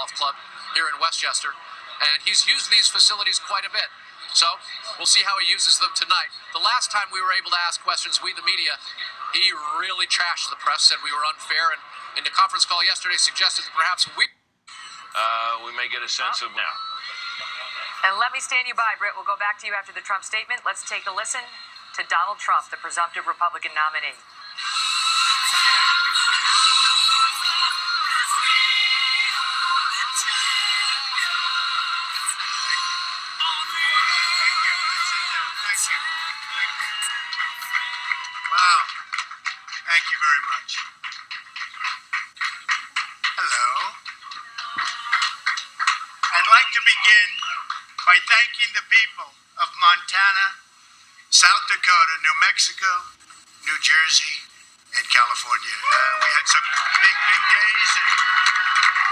Golf Club here in Westchester, and he's used these facilities quite a bit. So we'll see how he uses them tonight. The last time we were able to ask questions, we the media, he really trashed the press, said we were unfair, and in the conference call yesterday suggested that perhaps we may get a sense of now. And let me stand you by, Britt. We'll go back to you after the Trump statement. Let's take a listen to Donald Trump, the presumptive Republican nominee. Wow. Thank you very much. Hello. I'd like to begin by thanking the people of Montana, South Dakota, New Mexico, New Jersey, and California. We had some big days, and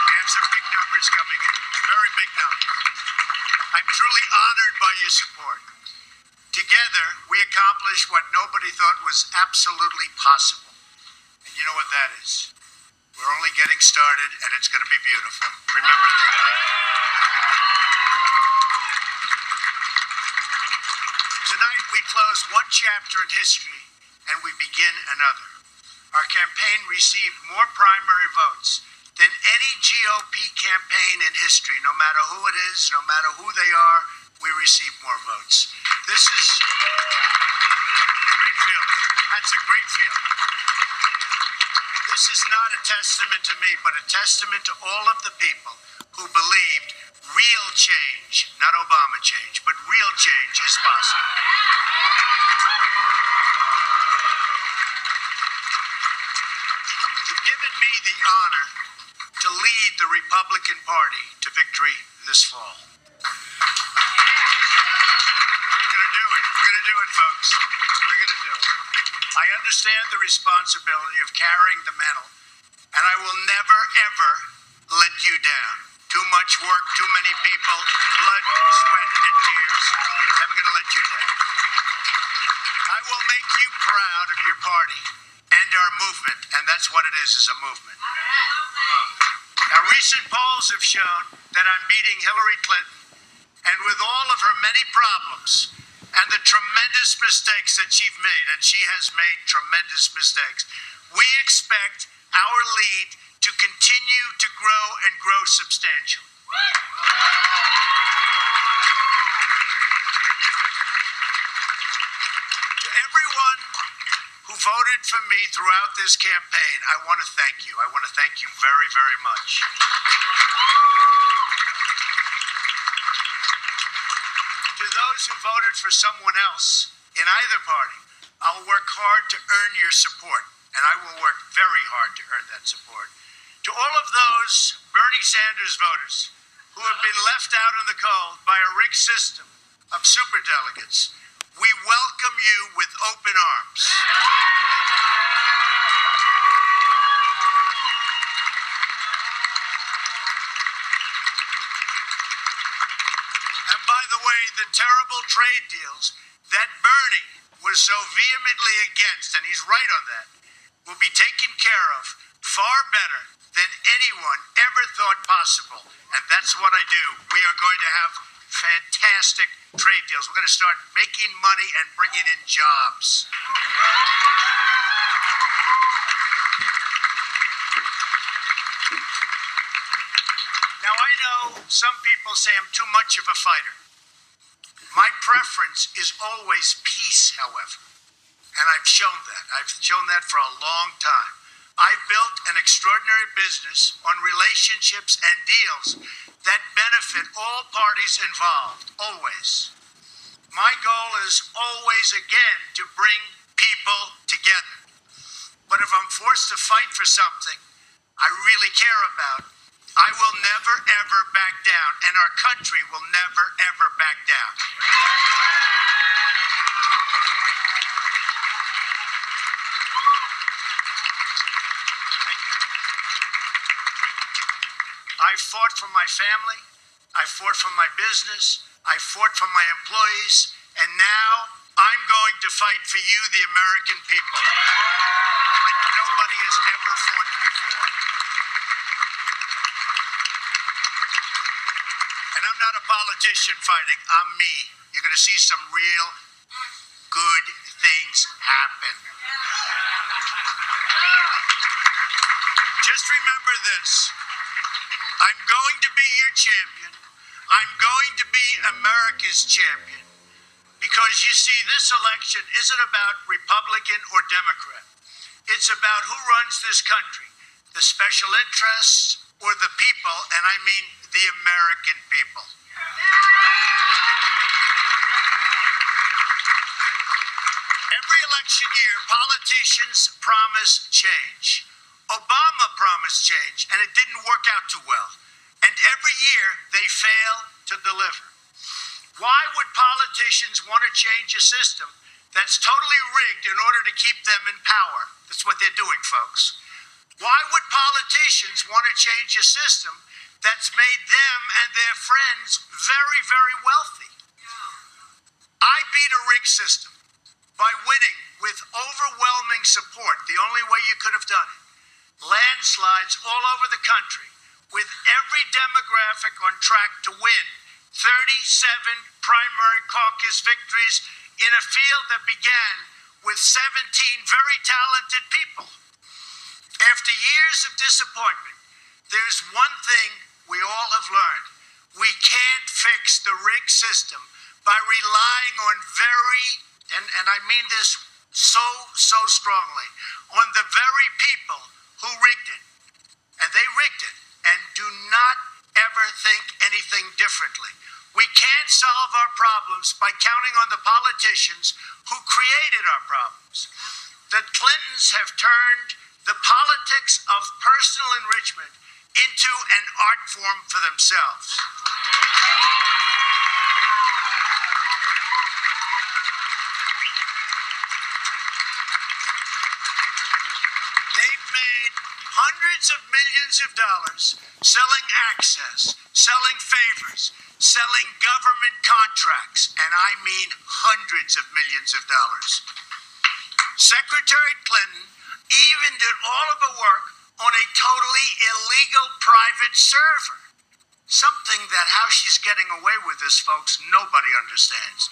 we have some big numbers coming in. Very big numbers. I'm truly honored by your support. Together, we accomplished what nobody thought was absolutely possible. And you know what that is? We're only getting started, and it's going to be beautiful. Remember that. Tonight, we close one chapter in history, and we begin another. Our campaign received more primary votes than any GOP campaign in history. No matter who it is, no matter who they are, we receive more votes. This is a great feeling. That's a great feeling. This is not a testament to me, but a testament to all of the people who believed real change, not Obama change, but real change is possible. You've given me the honor to lead the Republican Party to victory this fall. We're going to do it, folks. We're going to do it. I understand the responsibility of carrying the mantle, and I will never, ever let you down. Too much work, too many people, blood, sweat, and tears. Never going to let you down. I will make you proud of your party and our movement, and that's what it is a movement. Now, recent polls have shown that I'm beating Hillary Clinton, and with all of her many problems, and the tremendous mistakes that she's made, and she has made tremendous mistakes, we expect our lead to continue to grow and grow substantially. To everyone who voted for me throughout this campaign, I want to thank you. I want to thank you very, very much. To those who voted for someone else in either party, I'll work hard to earn your support, and I will work very hard to earn that support. To all of those Bernie Sanders voters who have been left out in the cold by a rigged system of superdelegates, we welcome you with open arms. And by the way, the terrible trade deals that Bernie was so vehemently against, and he's right on that, will be taken care of far better than anyone ever thought possible. And that's what I do. We are going to have fantastic trade deals. We're going to start making money and bringing in jobs. Now, I know some people say I'm too much of a fighter. My preference is always peace, however. And I've shown that. I've shown that for a long time. I've built an extraordinary business on relationships and deals that benefit all parties involved, always. My goal is always, again, to bring people together. But if I'm forced to fight for something I really care about, I will never, ever back down, and our country will never, ever back down. I fought for my family, I fought for my business, I fought for my employees, and now I'm going to fight for you, the American people, like nobody has ever fought before. I'm not a politician fighting, I'm me. You're going to see some real good things happen. Just remember this. I'm going to be your champion. I'm going to be America's champion. Because you see, this election isn't about Republican or Democrat. It's about who runs this country, the special interests or the people, and I mean the American people. Every election year, politicians promise change. Obama promised change, and it didn't work out too well. And every year, they fail to deliver. Why would politicians want to change a system that's totally rigged in order to keep them in power? That's what they're doing, folks. Why would politicians want to change a system that's made them and their friends very, very wealthy? I beat a rigged system by winning with overwhelming support, the only way you could have done it. Landslides all over the country, with every demographic on track to win 37 primary caucus victories in a field that began with 17 very talented people. After years of disappointment, there's one thing we all have learned. We can't fix the rigged system by relying on and I mean this so strongly, on the very people who rigged it. And they rigged it, and do not ever think anything differently. We can't solve our problems by counting on the politicians who created our problems. The Clintons have turned the politics of personal enrichment into an art form for themselves. They've made hundreds of millions of dollars selling access, selling favors, selling government contracts, and I mean hundreds of millions of dollars. Secretary Clinton even did all of the work on a totally illegal private server. Something that how she's getting away with this, folks, nobody understands.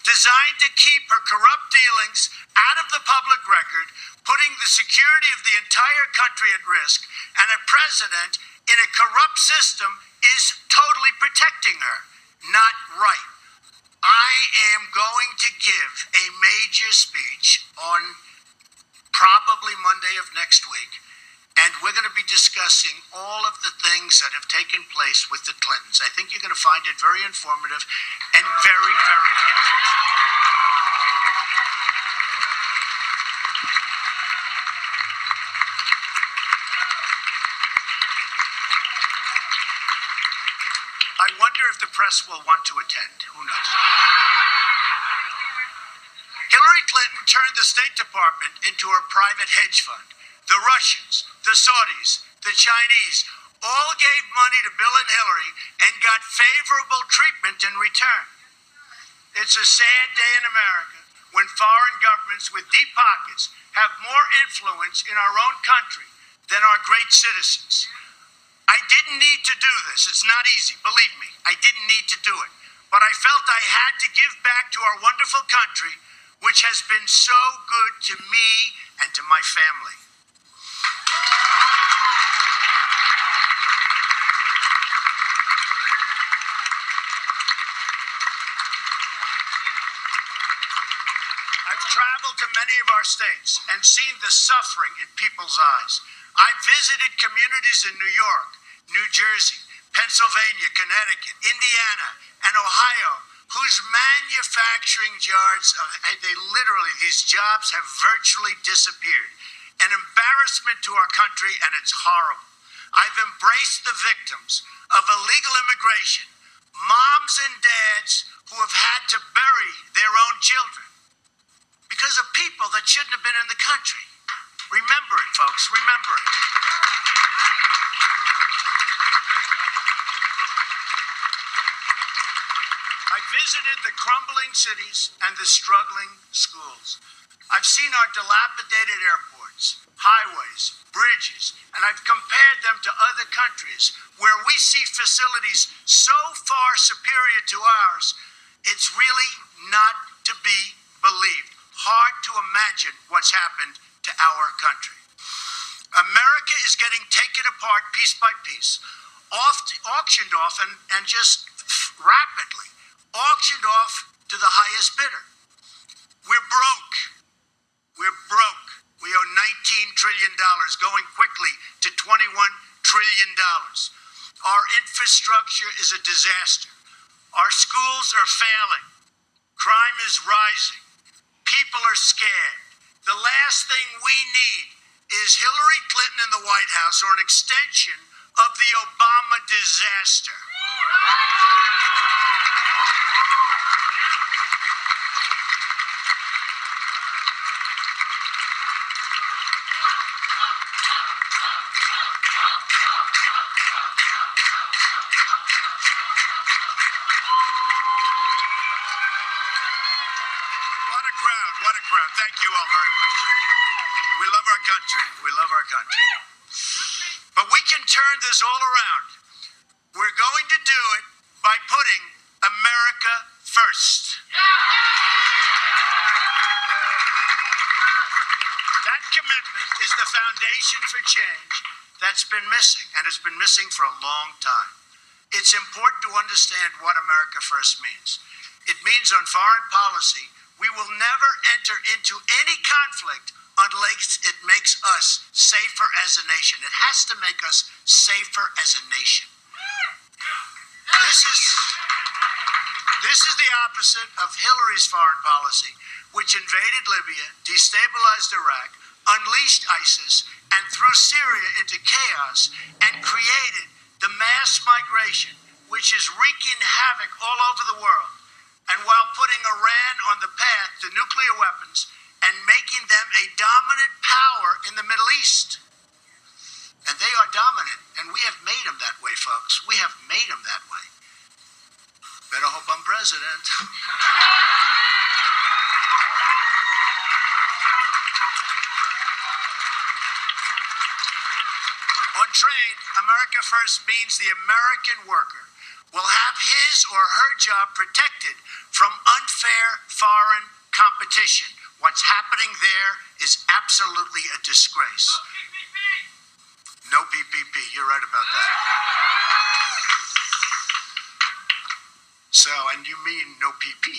Designed to keep her corrupt dealings out of the public record, putting the security of the entire country at risk, and a president in a corrupt system is totally protecting her. Not right. I am going to give a major speech on probably Monday of next week, and we're going to be discussing all of the things that have taken place with the Clintons. I think you're going to find it very informative and very, very interesting. I wonder if the press will want to attend. Who knows? Hillary Clinton turned the State Department into her private hedge fund. The Russians, the Saudis, the Chinese all gave money to Bill and Hillary and got favorable treatment in return. It's a sad day in America when foreign governments with deep pockets have more influence in our own country than our great citizens. I didn't need to do this. It's not easy, believe me. I didn't need to do it. But I felt I had to give back to our wonderful country, which has been so good to me and to my family. I've traveled to many of our states and seen the suffering in people's eyes. I've visited communities in New York, New Jersey, Pennsylvania, Connecticut, Indiana, and Ohio, whose manufacturing jobs, these jobs have virtually disappeared. An embarrassment to our country, and it's horrible. I've embraced the victims of illegal immigration, moms and dads who have had to bury their own children because of people that shouldn't have been in the country. Remember it, folks, remember it. I visited the crumbling cities and the struggling schools. I've seen our dilapidated airports, roads, highways, bridges, and I've compared them to other countries where we see facilities so far superior to ours, it's really not to be believed. Hard to imagine what's happened to our country. America is getting taken apart piece by piece, auctioned off, and just rapidly auctioned off to the highest bidder. We're broke. We're broke. We owe $19 trillion, going quickly to $21 trillion. Our infrastructure is a disaster. Our schools are failing. Crime is rising. People are scared. The last thing we need is Hillary Clinton in the White House or an extension of the Obama disaster. What a crowd. Thank you all very much. We love our country. We love our country. But we can turn this all around. We're going to do it by putting America first. That commitment is the foundation for change that's been missing, and it's been missing for a long time. It's important to understand what America first means. It means on foreign policy, we will never enter into any conflict unless it makes us safer as a nation. It has to make us safer as a nation. This is the opposite of Hillary's foreign policy, which invaded Libya, destabilized Iraq, unleashed ISIS, and threw Syria into chaos and created the mass migration, which is wreaking havoc all over the world. And while putting Iran on the path to nuclear weapons and making them a dominant power in the Middle East. And they are dominant, and we have made them that way, folks. We have made them that way. Better hope I'm president. On trade, America First means the American worker will have his or her job protected from unfair foreign competition. What's happening there is absolutely a disgrace. No PPP. You're right about that. So, and you mean no PP.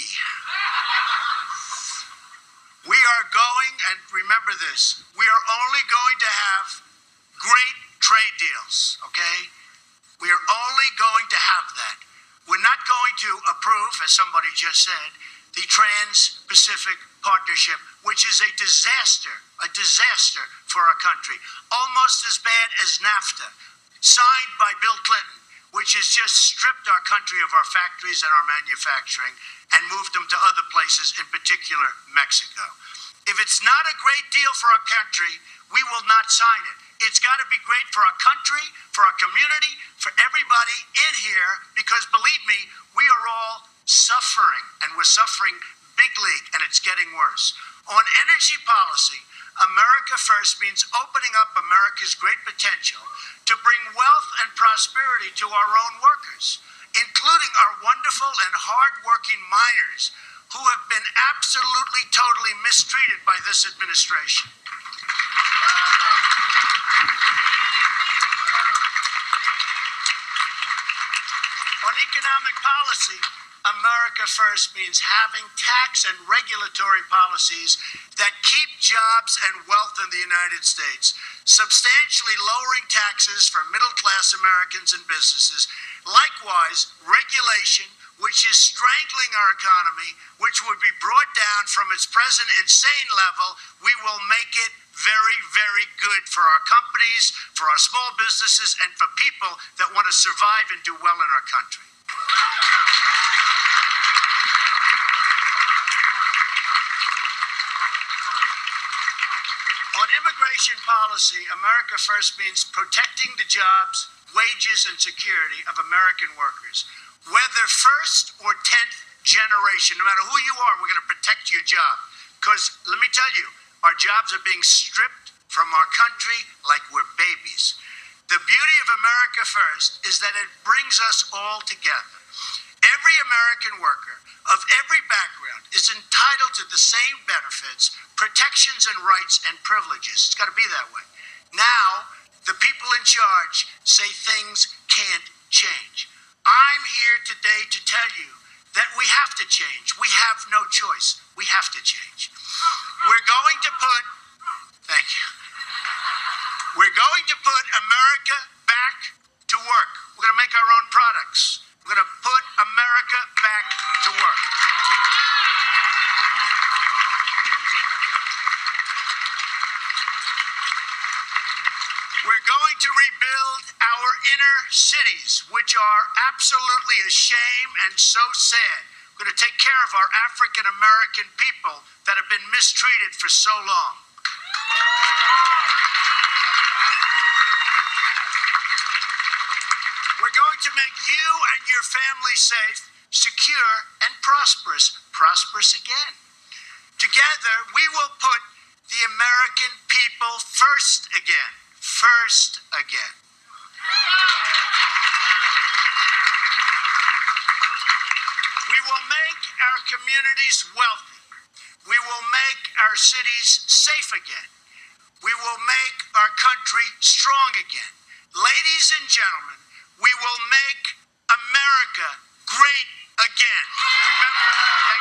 We are going, and remember this, we are only going to have great trade deals, okay? We are only going to have that. We're not going to approve, as somebody just said, the Trans-Pacific Partnership, which is a disaster for our country. Almost as bad as NAFTA, signed by Bill Clinton, which has just stripped our country of our factories and our manufacturing and moved them to other places, in particular Mexico. If it's not a great deal for our country, we will not sign it. It's got to be great for our country, for our community, for everybody in here, because believe me, we are all suffering, and we're suffering big league, and it's getting worse. On energy policy, America First means opening up America's great potential to bring wealth and prosperity to our own workers, including our wonderful and hard-working miners who have been absolutely, totally mistreated by this administration. On economic policy, America First means having tax and regulatory policies that keep jobs and wealth in the United States, substantially lowering taxes for middle-class Americans and businesses. Likewise, regulation, which is strangling our economy, which would be brought down from its present insane level, we will make it very, very good for our companies, for our small businesses, and for people that want to survive and do well in our country. On immigration policy, America First means protecting the jobs, wages, and security of American workers. Whether first or 10th generation, no matter who you are, we're going to protect your job. Because let me tell you, our jobs are being stripped from our country like we're babies. The beauty of America First is that it brings us all together. Every American worker of every background is entitled to the same benefits, protections, and rights and privileges. It's got to be that way. Now, the people in charge say things can't change. I'm here today to tell you that we have to change. We have no choice. We have to change. We're going to put, thank you. We're going to put America back to work. We're going to make our own products. We're going to put America back to work. We're going to rebuild our inner cities, which are absolutely a shame and so sad. We're going to take care of our African American people that have been mistreated for so long. We're going to make you and your family safe, secure, and prosperous. Prosperous again. Together, we will put the American people first again. First again. We will make our communities wealthy. We will make our cities safe again. We will make our country strong again. Ladies and gentlemen, we will make America great again. Remember, thank